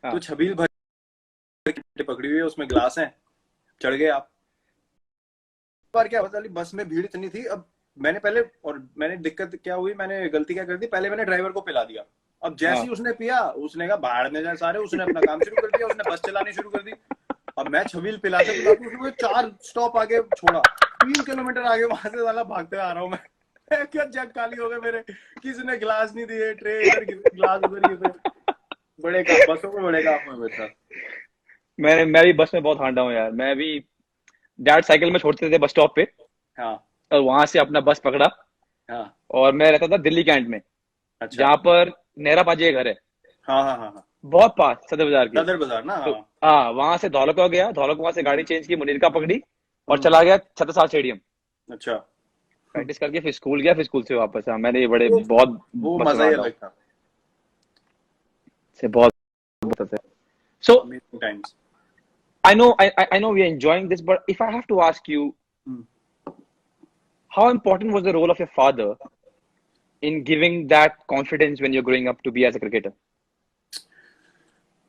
तो छबील भर के पकड़ी हुई है, उसमें ग्लास है, चढ़ गए आप। बार क्या पता नहीं, बस में भीड़ इतनी थी। अब मैंने दिक्कत क्या हुई, मैंने गलती क्या कर दी, पहले मैंने ड्राइवर को पिला दिया। अब जैसे ही हाँ। उसने पिया, उसने कहा बाहर में जाए सारे, उसने अपना काम शुरू कर दिया, उसने बस चलानी शुरू कर दी। अब मैं छबील पिलाते पिलाते उसने मुझे 4 स्टॉप आगे छोड़ा, 3 किलोमीटर आगे वहां से साला भागते आ रहा हूँ मैं। क्या जग खाली हो गए मेरे, किसी ने गिलास नहीं दिए, ट्रे इधर गिलास उधर गिरे। बड़े काम, बसों में बड़े काम हुए मेरे साथ। मैं भी बस में बहुत हांडा हूँ यार। मैं भी डैड साइकिल में छोड़ते थे बस स्टॉप पे, हाँ और वहां से अपना बस पकड़ा। हाँ। और मैं रहता था दिल्ली कैंट में, अच्छा। जहाँ पर नेहरा पाजी का घर है, हाँ हाँ हाँ हाँ। बहुत पास सदर बाजार के। सदर बाजार ना, तो हाँ। हाँ, वहां से धौलका गया, धौलका वहां से गाड़ी चेंज की, मुनीर का पकड़ी और हम्म। चला गया छत्रसाल स्टेडियम। अच्छा। प्रैक्टिस करके फिर स्कूल गया, फिर स्कूल से वापस आया। मैंने ये बड़े वो बहुत वो बस में मजा ही हांडा हूँ, अलग था। से बहुत बहुत है। So amazing times. I know we are enjoying this, but if I have to ask you, how important was the role of your father in giving that confidence when you're growing up to be as a cricketer?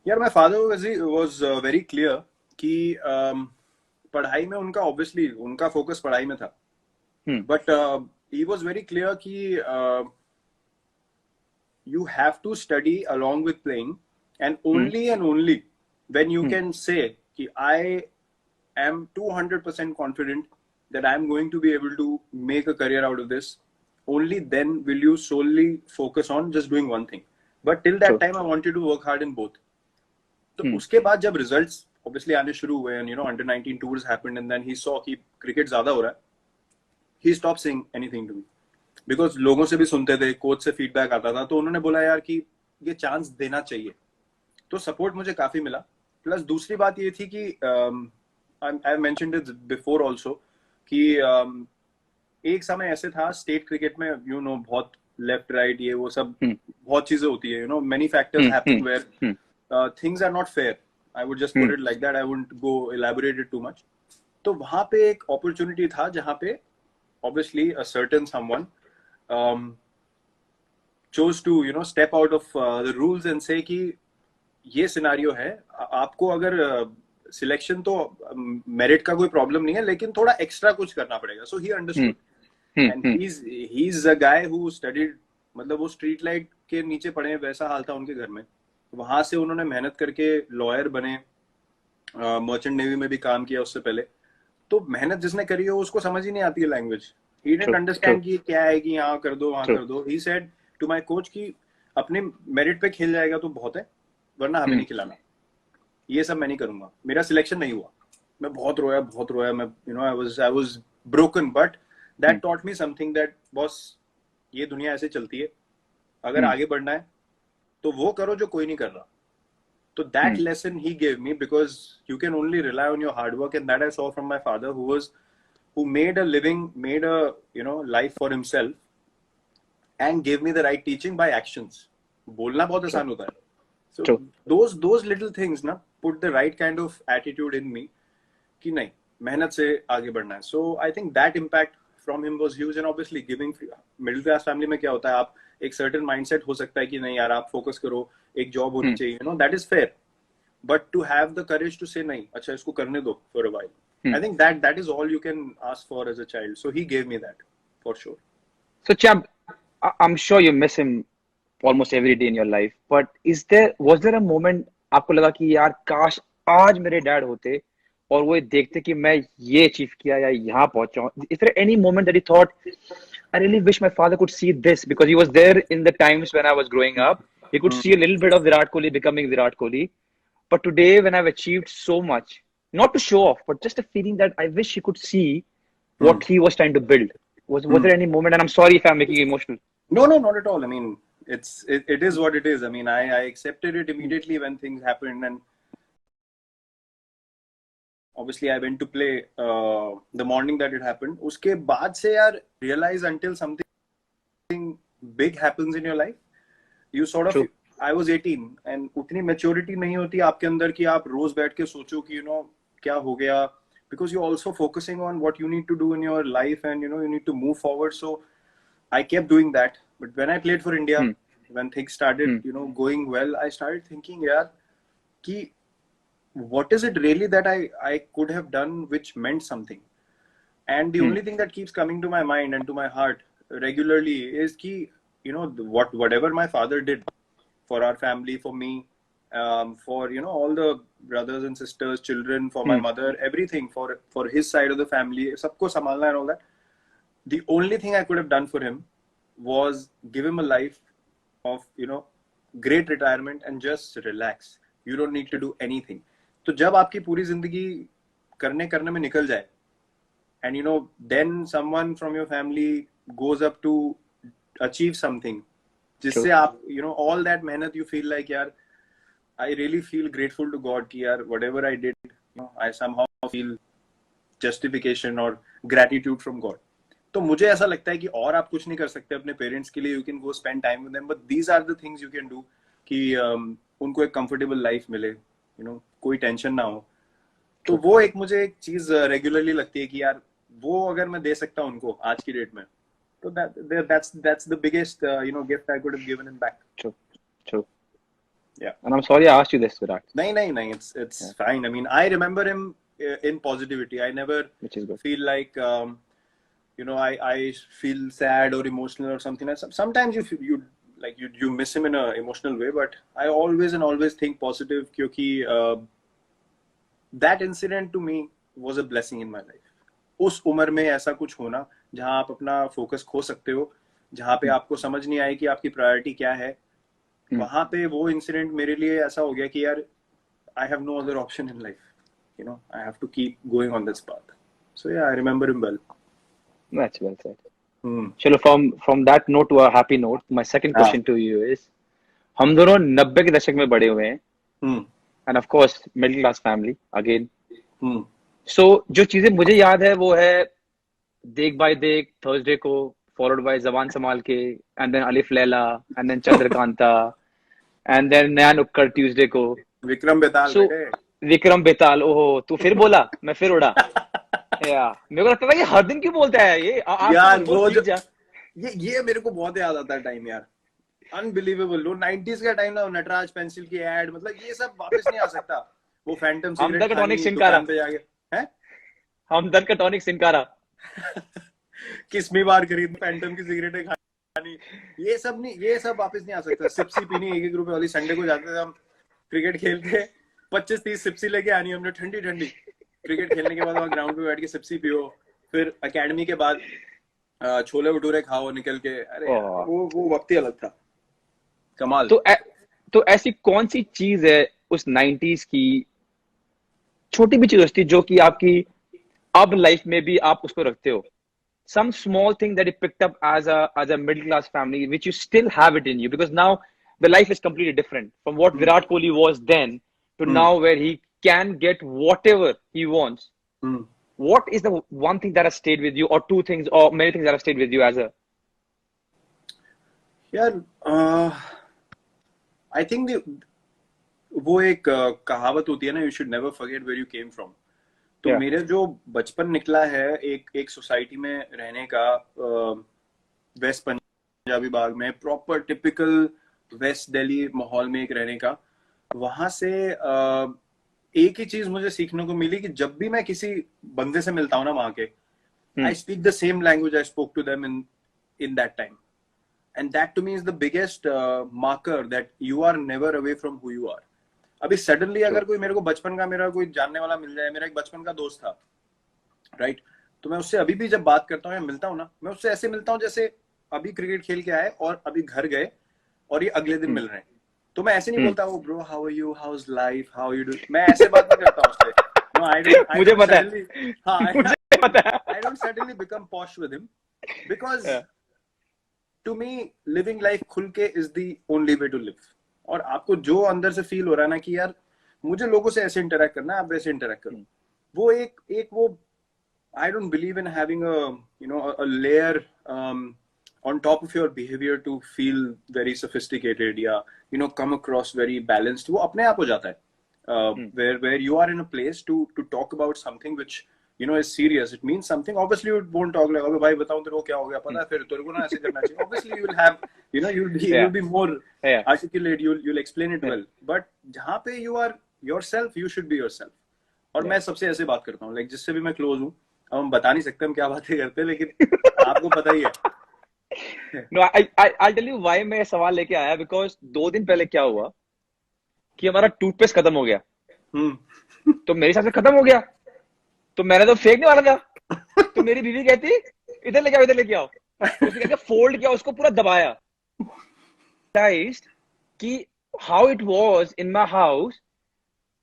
यार my father was very clear कि पढ़ाई में उनका, obviously उनका focus पढ़ाई में था, Hmm. But he was very clear कि you have to study along with playing, Hmm. and only when you Hmm. can say कि I am 200% confident that I am going to be able to make a career out of this, only then will you solely focus on just doing one thing. But till that True. time I want you to work hard in both. तो Hmm. उसके बाद जब results obviously आने शुरू हुए, and under 19 tours happened, and then he saw कि cricket ज्यादा हो रहा है, he stop saying anything to me. Because लोगों से भी सुनते थे, कोच से फीडबैक आता था, तो उन्होंने बोला यार कि ये चांस देना चाहिए। तो सपोर्ट मुझे काफी मिला। प्लस दूसरी बात ये थी कि I mentioned it before also कि एक समय ऐसे था स्टेट क्रिकेट में, बहुत लेफ्ट राइट ये वो सब Hmm. बहुत चीजें होती है, many factors Hmm. Hmm. Happen Hmm. Where things are not fair. I would just Hmm. Put it like that, I wouldn't go elaborate it too much. तो वहां पे एक अपॉर्चुनिटी था जहां पे obviously a certain someone chose to step out of the rules and say कि ये scenario है, आपको अगर सिलेक्शन तो मेरिट का कोई प्रॉब्लम नहीं है, लेकिन थोड़ा एक्स्ट्रा कुछ करना पड़ेगा। सो ही Hmm. Understood, Hmm. And Hmm. He is a guy who studied. मतलब वो स्ट्रीट लाइट के नीचे पढ़े, वैसा हाल था उनके घर में। वहां से उन्होंने मेहनत करके लॉयर बने, मर्चेंट नेवी में भी काम किया उससे पहले। तो मेहनत जिसने करी हो उसको समझ ही नहीं आती है language. He didn't True. True. Understand कि क्या है कि यहाँ कर दो वहां True. कर दो। He said to my coach कि अपने मेरिट पे खेल जाएगा तो बहुत है, वरना हमें Hmm. नहीं खिलाना। ये सब मैं नहीं करूंगा। मेरा सिलेक्शन नहीं हुआ, मैं बहुत रोया बहुत रोया। मैं I was broken, but Hmm. That taught me something that boss, ये दुनिया ऐसे चलती है, अगर Hmm. आगे बढ़ना है तो वो करो जो कोई नहीं कर रहा। So that Hmm. lesson he gave me, because you can only rely on your hard work, and that I saw from my father, who made a living, made a life for himself, and gave me the right teaching by actions. बोलना बहुत True. आसान होता है. So True. those little things ना put the right kind of attitude in me कि नहीं, मेहनत से आगे बढ़ना है. So I think that impact from him was huge, and obviously giving middle class family में क्या होता है, आप एक certain mindset हो सकता है कि नहीं यार आप focus करो, एक job होनी Hmm. चाहिए, that is fair. But to have the courage to say nahi, acha isko karne do for a while, Hmm. I think that is all you can ask for as a child. So he gave me that for sure. So, Champ, I'm sure you miss him almost every day in your life. But was there a moment आपको लगा कि यार काश आज मेरे dad होते और वो ये देखते कि मैं ये अचीव किया या यहाँ पहुंचा हूँ? Is there any moment that he thought, I really wish my father could see this, because he was there in the times when I was growing up. He could see a little bit of Virat Kohli becoming Virat Kohli. But today, when I've achieved so much, not to show off, but just a feeling that I wish he could see Hmm. what he was trying to build. Was Hmm. there any moment? And I'm sorry if I'm making you emotional. No, no, not at all. I mean, it is what it is. I mean, I accepted it immediately when things happened, and obviously I went to play the morning that it happened. उसके बाद से यार realize until something big happens in your life, you sort of, True. I was 18 and उतनी maturity नहीं होती आपके अंदर कि आप रोज बैठ के सोचो कि क्या हो गया, because you're also focusing on what you need to do in your life, and you need to move forward. So I kept doing that. But when I played for India, Hmm. when things started Hmm. going well, I started thinking, yeah, कि what is it really that I could have done which meant something. And the only thing that keeps coming to my mind and to my heart regularly is ki, you know, whatever my father did for our family, for me, for, you know, all the brothers and sisters, children, for my mother, everything, for his side of the family, sabko samalna and all that. The only thing I could have done for him was give him a life of, you know, great retirement and just relax. You don't need to do anything. तो जब आपकी पूरी जिंदगी करने में निकल जाए, and you know, then someone from your family goes up to achieve something, जिससे आप, you know, all that मेहनत, you feel like यार, I really feel grateful to God कि यार whatever I did, you know, I somehow feel justification or gratitude from God. तो मुझे ऐसा लगता है कि और आप कुछ नहीं कर सकते अपने पेरेंट्स के लिए. You can go spend time with them, but these are the things you can do कि उनको एक कंफर्टेबल लाइफ मिले, यू नो, कोई टेंशन ना हो. तो वो एक मुझे एक चीज रेगुलरली लगती है कि यार वो अगर मैं दे सकता हूँ उनको आज की डेट में, तो that's the biggest you know, gift I could have given him back. True. Yeah. And I'm sorry I asked you this, Virat. No, it's fine. I mean, I remember him in positivity. I never feel like you know, I feel sad or emotional or something. Sometimes you like you miss him in a emotional way, but I always think positive, क्योंकि that incident to me was a blessing in my life. उस उम्र में ऐसा कुछ होना जहां आप अपना फोकस खो सकते हो, जहां पे आपको समझ नहीं आए कि आपकी प्रायोरिटी क्या है, वहां पे वो इंसिडेंट मेरे लिए ऐसा हो गया कि यार I have no other option in life. You know, I have to keep going on this path. So yeah, I remember him well. That's well said. चलो from that note to a happy note, my second question to you is, हम दोनों 90 के दशक में बड़े हुए हैं, and of course middle class family again. So जो चीजें मुझे याद है वो है देख बाय देख थर्सडे को, followed by जबान संभाल के, and then अलिफ Laila, and then Chandrakanta, and then नया नुक्कड़ ट्यूसडे को, विक्रम बेताल. So विक्रम बेताल, ओहो तू फिर बोला, मैं फिर उड़ा. यार मेरे को लगता था कि हर दिन क्यों बोलता है ये यार. वो जो ये मेरे को बहुत याद आता है टाइम यार. अनबिलीवेबल. वो 90s का टाइम ना, नटराज पेंसिल की एड, मतलब ये सब वापस नहीं आ सकता. वो फैंटम सिगरेट टॉनिक सिनकारा पे जाके हैं, हमदर्द का टॉनिक सिनकारा किस्मी बार खरीद फैंटम की सिगरेटें खानी, ये सब नहीं, ये सब वापस नहीं आ सकता. सिप्सी पीनी 1-1 रुपए वाली. संडे को जाते थे हम क्रिकेट खेलते, 25-30 सिप्सी लेके आनी हमने, ठंडी ठंडी. क्रिकेट खेलने के बाद वहाँ ग्राउंड पे बैठ के सिप्सी पियो, फिर एकेडमी के बाद छोले भटूरे खाओ निकल के. अरे वो वक्त ही अलग था. कमाल. तो ऐसी कौन सी चीज है उस 90s की, छोटी भी चीज होती जो कि आपकी अब लाइफ में भी आप उसको रखते हो? Some small thing that you picked up as a middle class family, which you still have it in you, because now the life is completely different from what Virat Kohli was then to now, where he can get whatever he wants. What is the one thing that has stayed with you, or two things, or many things that have stayed with you as a? यार I think वो एक कहावत होती है ना, you should never forget where you came from. तो मेरे जो बचपन निकला है एक सोसाइटी में रहने का, वेस्ट पंजाबी बाग में, प्रॉपर टिपिकल वेस्ट दिल्ली माहौल में एक रहने का, वहां से एक ही चीज मुझे सीखने को मिली कि जब भी मैं किसी बंदे से मिलता हूँ ना वहां के, I speak the same language I spoke to them in that time. And that to me is the biggest marker that you are never away from who you are. अभी सडनली अगर कोई मेरे को बचपन का मेरा कोई जानने वाला मिल जाए, मेरा एक बचपन का दोस्त था, राइट, तो मैं उससे अभी भी जब बात करता हूँ या मिलता हूँ ना, मैं उससे ऐसे मिलता हूँ जैसे अभी क्रिकेट खेल के आए और अभी घर गए और ये अगले दिन मिल रहे हैं. तो मैं ऐसे नहीं बोलता हूँ bro how are you, how is life, how you do. मैं ऐसे बात नहीं करता हूँ उससे. नो, मुझे पता है. हाँ, मुझे पता है. I don't suddenly become posh with him because to me living life खुल के is the only way to live. और आपको जो अंदर से फील हो रहा है ना कि यार मुझे लोगों से ऐसे इंटरेक्ट करना है, आप वैसे इंटरेक्ट करो, वो एक वो I don't believe in having a you know a layer on top of your behavior to feel very sophisticated या you know come across very balanced. वो अपने आप हो जाता है where you are in a place to talk about something which you know is serious. It means something. Obviously you won't talk like अबे भाई बताऊं तेरे को क्या हो गया, पता है फिर तेरे को ना ऐसे करना चाहिए. Obviously you will have you know you'll be more articulate, you'll explain it well. But जहाँ पे you are yourself, you should be yourself. और मैं सबसे ऐसे बात करता हूँ, लाइक जिससे भी मैं क्लोज हूँ। अब हम बता नहीं सकते हम क्या बातें करते हैं, लेकिन आपको पता ही है। No I tell you why मैं ये सवाल लेके आया, बिकॉज 2 दिन पहले क्या हुआ कि हमारा टूथपेस्ट खत्म हो गया। तो मेरे हिसाब से खत्म हो गया, तो मैंने तो फेंकने वाला था। तो मेरी बीवी कहती इधर लेके आओ, इधर लेके आओ। उसने क्या फोल्ड किया, उसको पूरा दबाया। Realized कि how it was in my house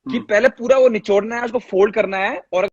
कि पहले पूरा वो निचोड़ना है, उसको फोल्ड करना है, और